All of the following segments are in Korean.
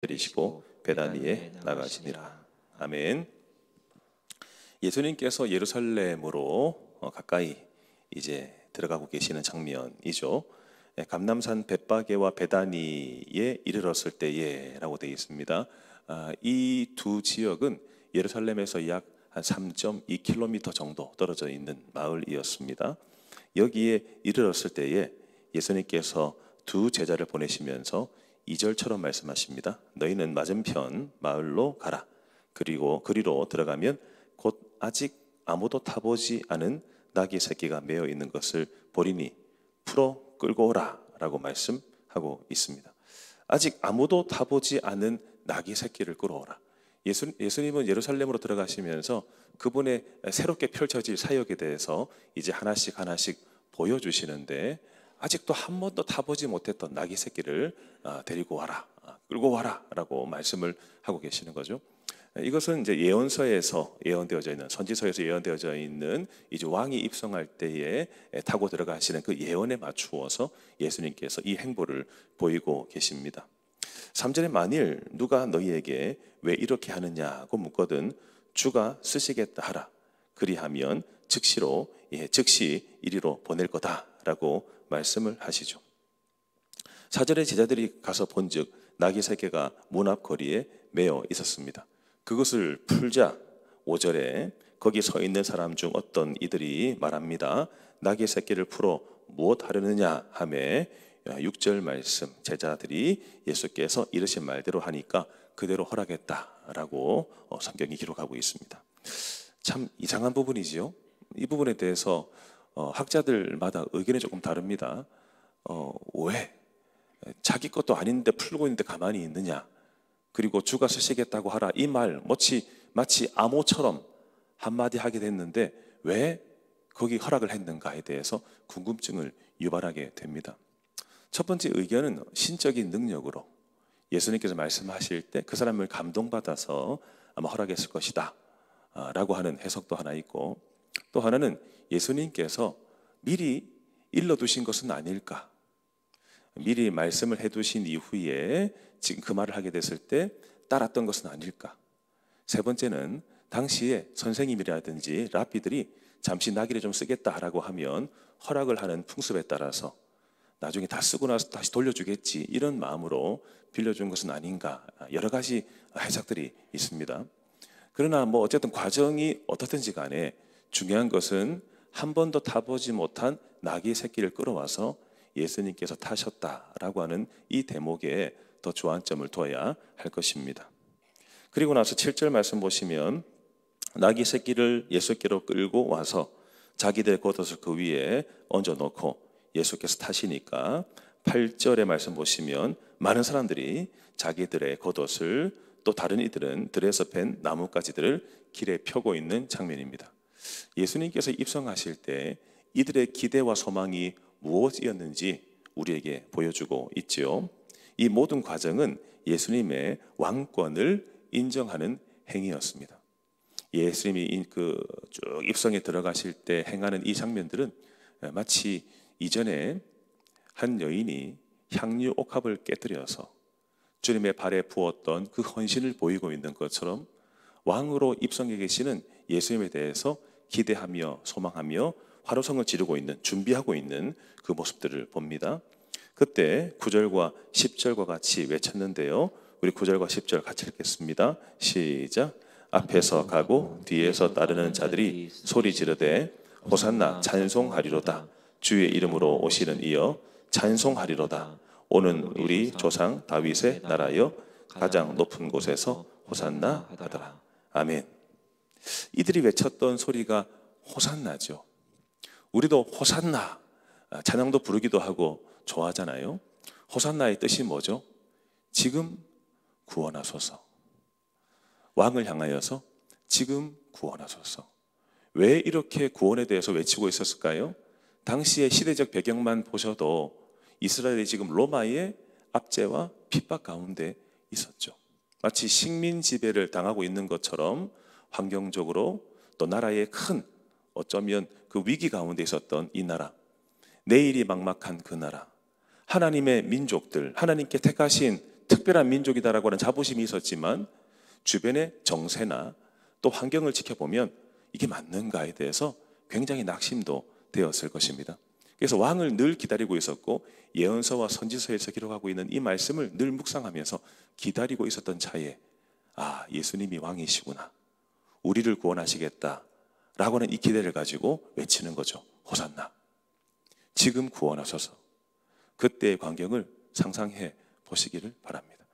내리시고 베다니에 나가시니라. 아멘. 예수님께서 예루살렘으로 가까이 이제 들어가고 계시는 장면이죠. 감람산 벳바게와 베다니에 이르렀을 때에라고 되어 있습니다. 이 두 지역은 예루살렘에서 약 한 3.2km 정도 떨어져 있는 마을이었습니다. 여기에 이르렀을 때에 예수님께서 두 제자를 보내시면서 2절처럼 말씀하십니다. 너희는 맞은편 마을로 가라. 그리고 그리로 들어가면 곧 아직 아무도 타보지 않은 나귀 새끼가 매어 있는 것을 보리니 풀어 끌고 오라 라고 말씀하고 있습니다. 아직 아무도 타보지 않은 나귀 새끼를 끌어오라. 예수님은 예루살렘으로 들어가시면서 그분의 새롭게 펼쳐질 사역에 대해서 이제 하나씩 보여주시는데, 아직도 한 번도 타보지 못했던 나귀 새끼를 데리고 와라, 끌고 와라 라고 말씀을 하고 계시는 거죠. 이것은 이제 예언서에서 예언되어져 있는, 선지서에서 예언되어져 있는 이제 왕이 입성할 때에 타고 들어가시는 그 예언에 맞추어서 예수님께서 이 행보를 보이고 계십니다. 3절에 만일 누가 너희에게 왜 이렇게 하느냐고 묻거든 주가 쓰시겠다 하라. 그리하면 즉시 이리로 보낼 거다라고 말씀을 하시죠. 4절에 제자들이 가서 본즉 나귀 새끼가 문 앞 거리에 매어 있었습니다. 그것을 풀자 5절에 거기 서 있는 사람 중 어떤 이들이 말합니다. 나귀 새끼를 풀어 무엇 하려느냐 하매 6절 말씀, 제자들이 예수께서 이르신 말대로 하니까 그대로 허락했다라고 성경이 기록하고 있습니다. 참 이상한 부분이지요. 이 부분에 대해서 학자들마다 의견이 조금 다릅니다. 왜 자기 것도 아닌데 풀고 있는데 가만히 있느냐, 그리고 주가 쓰시겠다고 하라, 이 말 마치 암호처럼 한마디 하게 됐는데 왜 거기 허락을 했는가에 대해서 궁금증을 유발하게 됩니다. 첫 번째 의견은 신적인 능력으로 예수님께서 말씀하실 때 그 사람을 감동받아서 아마 허락했을 것이다 라고 하는 해석도 하나 있고, 또 하나는 예수님께서 미리 일러두신 것은 아닐까, 미리 말씀을 해두신 이후에 지금 그 말을 하게 됐을 때 따랐던 것은 아닐까. 세 번째는 당시에 선생님이라든지 랍비들이 잠시 나귀를 좀 쓰겠다라고 하면 허락을 하는 풍습에 따라서 나중에 다 쓰고 나서 다시 돌려주겠지 이런 마음으로 빌려준 것은 아닌가, 여러 가지 해석들이 있습니다. 그러나 어쨌든 과정이 어떻든지 간에 중요한 것은 한 번도 타보지 못한 나귀 새끼를 끌어와서 예수님께서 타셨다라고 하는 이 대목에 더 주안점을 둬야 할 것입니다. 그리고 나서 7절 말씀 보시면 나귀 새끼를 예수께로 끌고 와서 자기들의 겉옷을 그 위에 얹어놓고 예수께서 타시니까 8절의 말씀 보시면 많은 사람들이 자기들의 겉옷을, 또 다른 이들은 들에서 팬 나뭇가지들을 길에 펴고 있는 장면입니다. 예수님께서 입성하실 때 이들의 기대와 소망이 무엇이었는지 우리에게 보여주고 있지요. 이 모든 과정은 예수님의 왕권을 인정하는 행위였습니다. 예수님이 쭉 입성에 들어가실 때 행하는 이 장면들은 마치 이전에 한 여인이 향유 옥합을 깨뜨려서 주님의 발에 부었던 그 헌신을 보이고 있는 것처럼 왕으로 입성해 계시는 예수님에 대해서 기대하며 소망하며 화로성을 지르고 있는, 준비하고 있는 그 모습들을 봅니다. 그때 9절과 10절과 같이 외쳤는데요. 우리 9절과 10절 같이 읽겠습니다. 시작. 앞에서 가고 뒤에서 따르는 자들이 소리 지르되 호산나 찬송하리로다. 주의 이름으로 오시는 이여 찬송하리로다. 오는 우리 조상 다윗의 나라여 가장 높은 곳에서 호산나 하더라. 아멘. 이들이 외쳤던 소리가 호산나죠. 우리도 호산나 찬양도 부르기도 하고 좋아하잖아요. 호산나의 뜻이 뭐죠? 지금 구원하소서. 왕을 향하여서 지금 구원하소서. 왜 이렇게 구원에 대해서 외치고 있었을까요? 당시의 시대적 배경만 보셔도 이스라엘이 지금 로마의 압제와 핍박 가운데 있었죠. 마치 식민 지배를 당하고 있는 것처럼 환경적으로 또 나라의 큰, 어쩌면 그 위기 가운데 있었던 이 나라, 내일이 막막한 그 나라, 하나님의 민족들, 하나님께 택하신 특별한 민족이다라고 하는 자부심이 있었지만 주변의 정세나 또 환경을 지켜보면 이게 맞는가에 대해서 굉장히 낙심도 되었을 것입니다. 그래서 왕을 늘 기다리고 있었고 예언서와 선지서에서 기록하고 있는 이 말씀을 늘 묵상하면서 기다리고 있었던 차에 예수님이 왕이시구나, 우리를 구원하시겠다라고 하는 이 기대를 가지고 외치는 거죠. 호산나, 지금 구원하소서. 그때의 광경을 상상해 보시기를 바랍니다.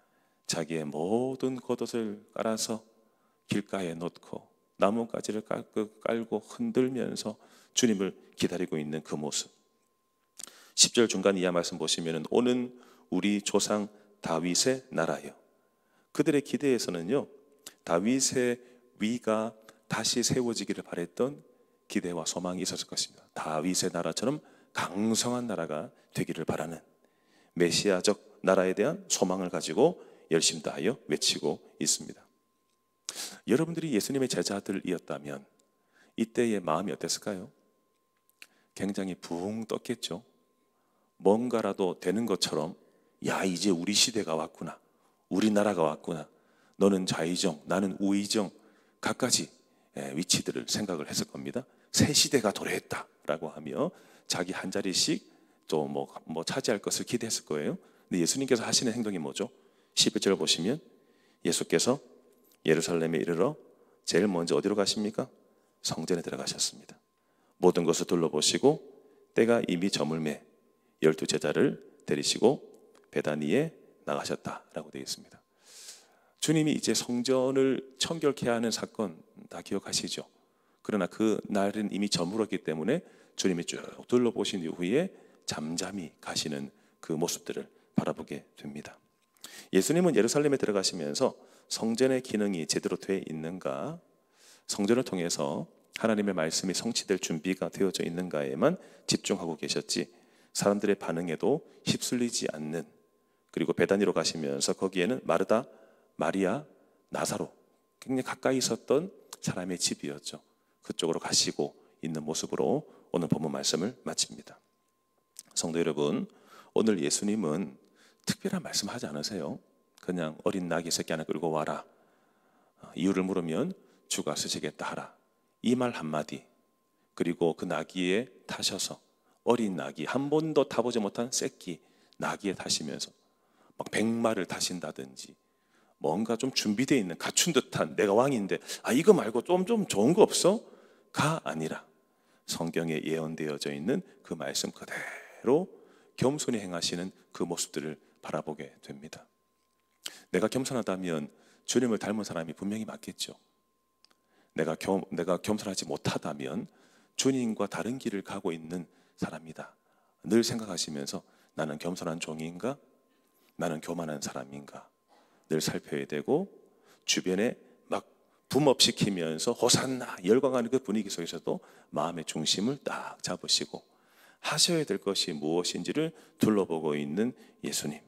자기의 모든 겉옷을 깔아서 길가에 놓고 나뭇가지를 깔고 흔들면서 주님을 기다리고 있는 그 모습. 10절 중간 이하 말씀 보시면 오는 우리 조상 다윗의 나라요. 그들의 기대에서는요, 다윗의 위가 다시 세워지기를 바랬던 기대와 소망이 있었을 것입니다. 다윗의 나라처럼 강성한 나라가 되기를 바라는 메시아적 나라에 대한 소망을 가지고 열심 다하여 외치고 있습니다. 여러분들이 예수님의 제자들이었다면 이때의 마음이 어땠을까요? 굉장히 붕 떴겠죠. 뭔가라도 되는 것처럼, 야, 이제 우리 시대가 왔구나, 우리나라가 왔구나, 너는 좌의정 나는 우의정, 갖가지 위치들을 생각을 했을 겁니다. 새 시대가 도래했다라고 하며 자기 한 자리씩 또 뭐 차지할 것을 기대했을 거예요. 근데 예수님께서 하시는 행동이 뭐죠? 11절 보시면 예수께서 예루살렘에 이르러 제일 먼저 어디로 가십니까? 성전에 들어가셨습니다. 모든 것을 둘러보시고 때가 이미 저물매 12 제자를 데리시고 베다니에 나가셨다라고 되어 있습니다. 주님이 이제 성전을 청결케 하는 사건 다 기억하시죠? 그러나 그 날은 이미 저물었기 때문에 주님이 쭉 둘러보신 이후에 잠잠히 가시는 그 모습들을 바라보게 됩니다. 예수님은 예루살렘에 들어가시면서 성전의 기능이 제대로 되어 있는가, 성전을 통해서 하나님의 말씀이 성취될 준비가 되어져 있는가에만 집중하고 계셨지, 사람들의 반응에도 휩쓸리지 않는, 그리고 베다니로 가시면서 거기에는 마르다, 마리아, 나사로, 굉장히 가까이 있었던 사람의 집이었죠. 그쪽으로 가시고 있는 모습으로 오늘 본문 말씀을 마칩니다. 성도 여러분, 오늘 예수님은 특별한 말씀 하지 않으세요. 그냥 어린 나귀 새끼 하나 끌고 와라, 이유를 물으면 주가 쓰시겠다 하라, 이 말 한마디, 그리고 그 나귀에 타셔서 어린 나귀, 한 번도 타보지 못한 새끼 나귀에 타시면서 막 100마를 타신다든지, 뭔가 좀 준비되어 있는, 갖춘 듯한, 내가 왕인데 이거 말고 좀 좋은 거 없어? 가 아니라 성경에 예언되어져 있는 그 말씀 그대로 겸손히 행하시는 그 모습들을 바라보게 됩니다. 내가 겸손하다면 주님을 닮은 사람이 분명히 맞겠죠. 내가 겸손하지 못하다면 주님과 다른 길을 가고 있는 사람이다, 늘 생각하시면서 나는 겸손한 종인가, 나는 교만한 사람인가 늘 살펴야 되고, 주변에 막 붐업시키면서 호산나 열광하는 그 분위기 속에서도 마음의 중심을 딱 잡으시고 하셔야 될 것이 무엇인지를 둘러보고 있는 예수님.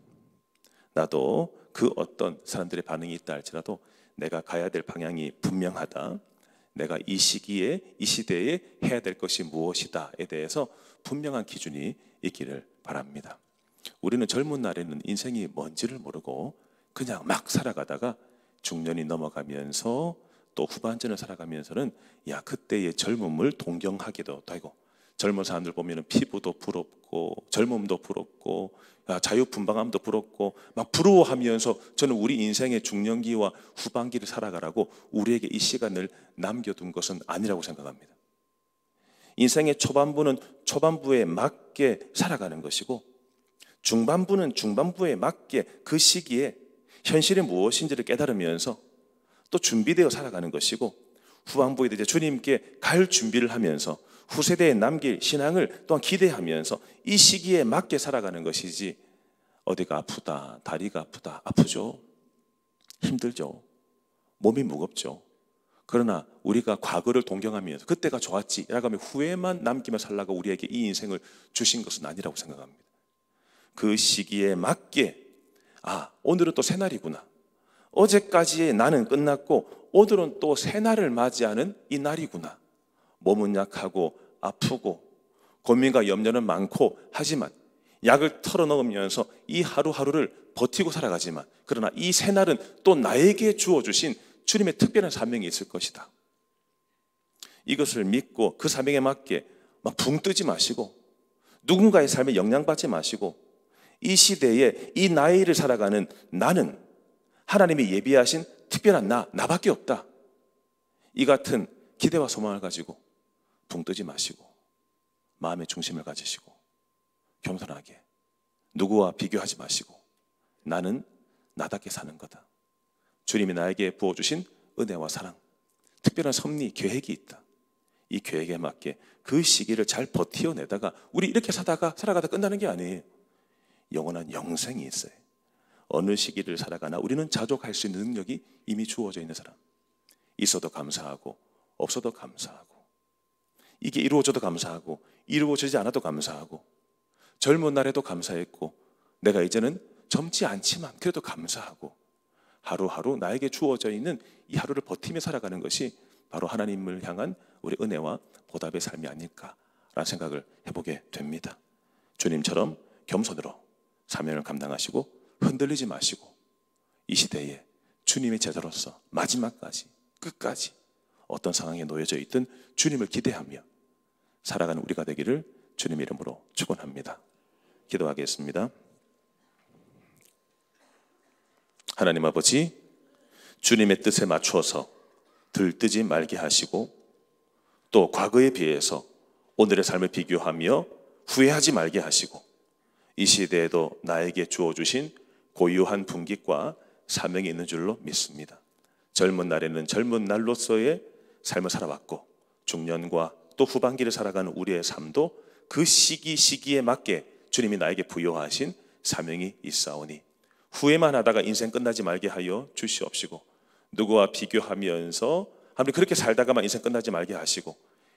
나도 그 어떤 사람들의 반응이 있다 할지라도 내가 가야 될 방향이 분명하다, 내가 이 시기에 이 시대에 해야 될 것이 무엇이다에 대해서 분명한 기준이 있기를 바랍니다. 우리는 젊은 날에는 인생이 뭔지를 모르고 그냥 막 살아가다가 중년이 넘어가면서 또 후반전을 살아가면서는 그때의 젊음을 동경하기도 되고, 젊은 사람들 보면 피부도 부럽고 젊음도 부럽고 자유분방함도 부럽고 막 부러워하면서 저는 우리 인생의 중년기와 후반기를 살아가라고 우리에게 이 시간을 남겨둔 것은 아니라고 생각합니다. 인생의 초반부는 초반부에 맞게 살아가는 것이고, 중반부는 중반부에 맞게 그 시기에 현실이 무엇인지를 깨달으면서 또 준비되어 살아가는 것이고, 후반부에 이제 주님께 갈 준비를 하면서 후세대에 남길 신앙을 또한 기대하면서 이 시기에 맞게 살아가는 것이지, 어디가 아프다, 다리가 아프다, 아프죠, 힘들죠, 몸이 무겁죠. 그러나 우리가 과거를 동경하면서 그때가 좋았지 라고 하면 후회만 남기며 살라고 우리에게 이 인생을 주신 것은 아니라고 생각합니다. 그 시기에 맞게 오늘은 또 새날이구나, 어제까지의 나는 끝났고 오늘은 또 새날을 맞이하는 이 날이구나. 몸은 약하고 아프고 고민과 염려는 많고 하지만 약을 털어넣으면서 이 하루하루를 버티고 살아가지만, 그러나 이 새날은 또 나에게 주어주신 주님의 특별한 사명이 있을 것이다. 이것을 믿고 그 사명에 맞게 막 붕 뜨지 마시고, 누군가의 삶에 영향받지 마시고, 이 시대에 이 나이를 살아가는 나는 하나님이 예비하신 특별한 나밖에 없다. 이 같은 기대와 소망을 가지고 붕 뜨지 마시고, 마음의 중심을 가지시고 겸손하게 누구와 비교하지 마시고, 나는 나답게 사는 거다. 주님이 나에게 부어주신 은혜와 사랑, 특별한 섭리, 계획이 있다. 이 계획에 맞게 그 시기를 잘 버텨내다가 우리 이렇게 살아가다 끝나는 게 아니에요. 영원한 영생이 있어요. 어느 시기를 살아가나 우리는 자족할 수 있는 능력이 이미 주어져 있는 사람. 있어도 감사하고 없어도 감사하고, 이게 이루어져도 감사하고 이루어지지 않아도 감사하고, 젊은 날에도 감사했고 내가 이제는 젊지 않지만 그래도 감사하고, 하루하루 나에게 주어져 있는 이 하루를 버티며 살아가는 것이 바로 하나님을 향한 우리 은혜와 보답의 삶이 아닐까라는 생각을 해보게 됩니다. 주님처럼 겸손으로 사명을 감당하시고 흔들리지 마시고, 이 시대에 주님의 제자로서 마지막까지 끝까지 어떤 상황에 놓여져 있든 주님을 기대하며 살아가는 우리가 되기를 주님 이름으로 축원합니다. 기도하겠습니다. 하나님 아버지, 주님의 뜻에 맞추어서 들뜨지 말게 하시고, 또 과거에 비해서 오늘의 삶을 비교하며 후회하지 말게 하시고, 이 시대에도 나에게 주어주신 고유한 분깃과 사명이 있는 줄로 믿습니다. 젊은 날에는 젊은 날로서의 삶을 살아왔고, 중년과 또 후반기를 살아가는 우리의 삶도 그 시기에 맞게 주님이 나에게 부여하신 사명이 있사오니, 후회만 하다가 인생 끝나지 말게 하여 주시옵시고, 누구와 비교하면서 아무리 그렇게 살다가만 인생 끝나지 말게 하시고,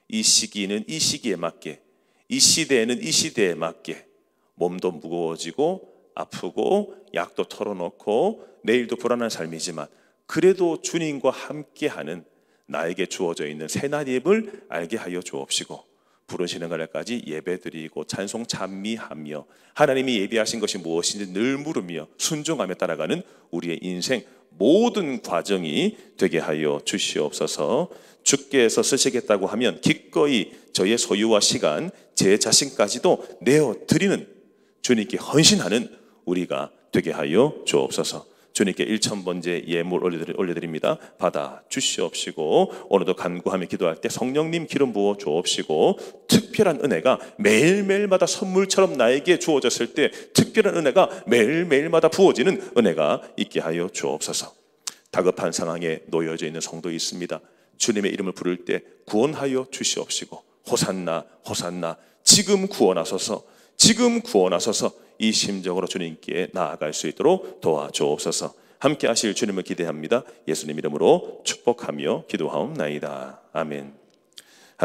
이 시기는 이 시기에 맞게, 이 시대에는 이 시대에 맞게 몸도 무거워지고 아프고 약도 털어놓고 내일도 불안한 삶이지만 그래도 주님과 함께하는 나에게 주어져 있는 새날임을 알게 하여 주옵시고, 부르시는 날까지 예배드리고 찬송 찬미하며 하나님이 예비하신 것이 무엇인지 늘 물으며 순종하며 따라가는 우리의 인생 모든 과정이 되게 하여 주시옵소서. 주께서 쓰시겠다고 하면 기꺼이 저의 소유와 시간, 제 자신까지도 내어드리는, 주님께 헌신하는 우리가 되게 하여 주옵소서. 주님께 1000번째 예물 올려드립니다. 받아 주시옵시고, 오늘도 간구하며 기도할 때 성령님 기름 부어 주옵시고, 특별한 은혜가 매일매일마다 선물처럼 나에게 주어졌을 때 특별한 은혜가 매일매일마다 부어지는 은혜가 있게 하여 주옵소서. 다급한 상황에 놓여져 있는 성도 있습니다. 주님의 이름을 부를 때 구원하여 주시옵시고, 호산나 호산나, 지금 구원하소서, 지금 구원하소서, 이 심정으로 주님께 나아갈 수 있도록 도와주옵소서. 함께 하실 주님을 기대합니다. 예수님 이름으로 축복하며 기도하옵나이다. 아멘.